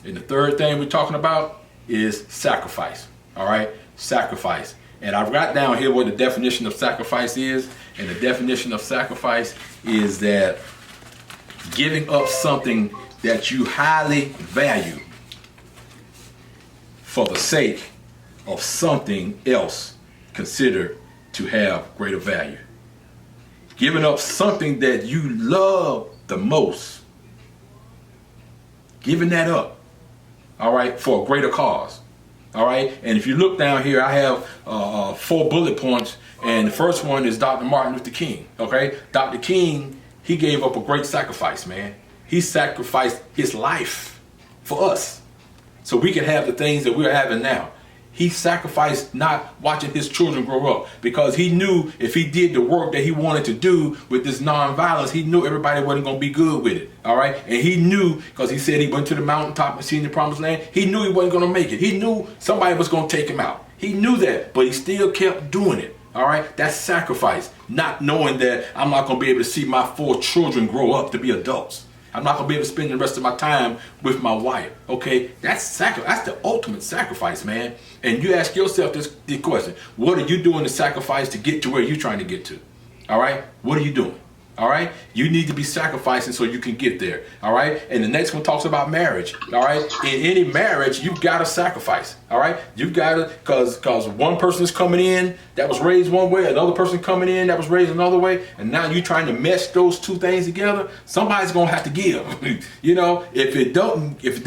And the third thing we're talking about is sacrifice. All right, sacrifice. And I've got down here what the definition of sacrifice is. And the definition of sacrifice is that giving up something that you highly value for the sake of something else considered to have greater value. Giving up something that you love the most. Giving that up, all right, for a greater cause. All right, and if you look down here, I have 4 bullet points, and the first one is Dr. Martin Luther King. Okay, Dr. King, he gave up a great sacrifice, man. He sacrificed his life for us so we can have the things that we're having now. He sacrificed not watching his children grow up because he knew if he did the work that he wanted to do with this nonviolence, he knew everybody wasn't going to be good with it. All right. And he knew, because he said he went to the mountaintop and seen the promised land, he knew he wasn't going to make it. He knew somebody was going to take him out. He knew that, but he still kept doing it. All right. That's sacrifice, not knowing that I'm not going to be able to see my 4 children grow up to be adults. I'm not going to be able to spend the rest of my time with my wife. Okay, that's that's the ultimate sacrifice, man. And you ask yourself this question: what are you doing to sacrifice to get to where you're trying to get to? All right, what are you doing? All right, you need to be sacrificing so you can get there. All right, and the next one talks about marriage. All right, in any marriage, you've got to sacrifice. All right, you've got to, because one person is coming in that was raised one way, another person coming in that was raised another way, and now you're trying to mesh those 2 things together. Somebody's gonna have to give. You know, if it doesn't give,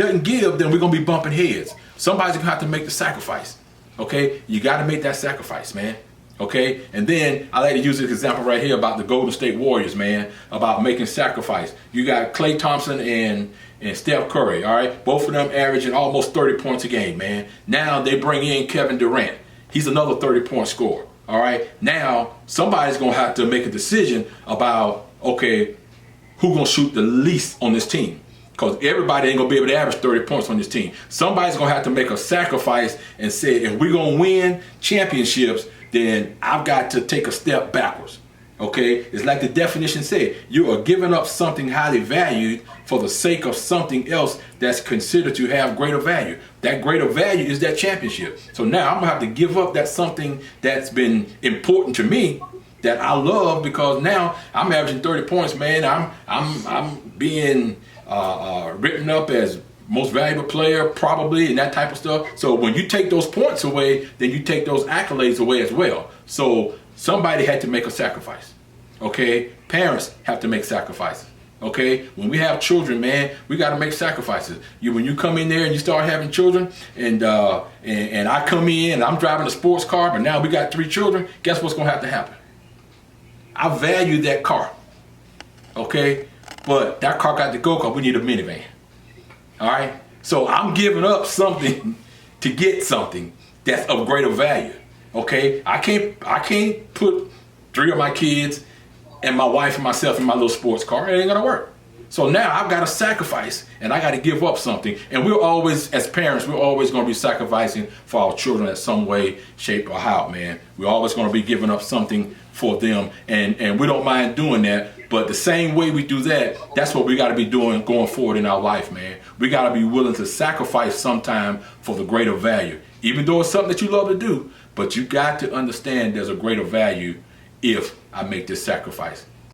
then we're gonna be bumping heads. Somebody's gonna have to make the sacrifice. Okay, you got to make that sacrifice, man. Okay, and then I like to use this example right here about the Golden State Warriors, man, about making sacrifice. You got Klay Thompson and Steph Curry, all right? Both of them averaging almost 30 points a game, man. Now they bring in Kevin Durant. He's another 30-point scorer, all right? Now somebody's going to have to make a decision about, okay, who's going to shoot the least on this team? Because everybody ain't going to be able to average 30 points on this team. Somebody's going to have to make a sacrifice and say, if we're going to win championships, then I've got to take a step backwards. Okay, it's like the definition said, you are giving up something highly valued for the sake of something else that's considered to have greater value. That greater value is that championship. So now I'm gonna have to give up that something that's been important to me that I love, because now I'm averaging 30 points, man. I'm being written up as most valuable player, probably, and that type of stuff. So when you take those points away, then you take those accolades away as well. So somebody had to make a sacrifice. Okay, parents have to make sacrifices. Okay, when we have children, man, we got to make sacrifices. When you come in there and you start having children, and I come in and I'm driving a sports car, but now we got 3 children. Guess what's gonna have to happen? I value that car. Okay, but that car got to go because we need a minivan. All right, so I'm giving up something to get something that's of greater value. Okay, I can't put 3 of my kids and my wife and myself in my little sports car. It ain't gonna work. So now I've got to sacrifice, and I got to give up something. And we're always, as parents, we're always going to be sacrificing for our children in some way, shape, or how, man. We're always going to be giving up something for them, and we don't mind doing that. But the same way we do that, that's what we got to be doing going forward in our life, man. We got to be willing to sacrifice sometime for the greater value, even though it's something that you love to do. But you got to understand there's a greater value if I make this sacrifice.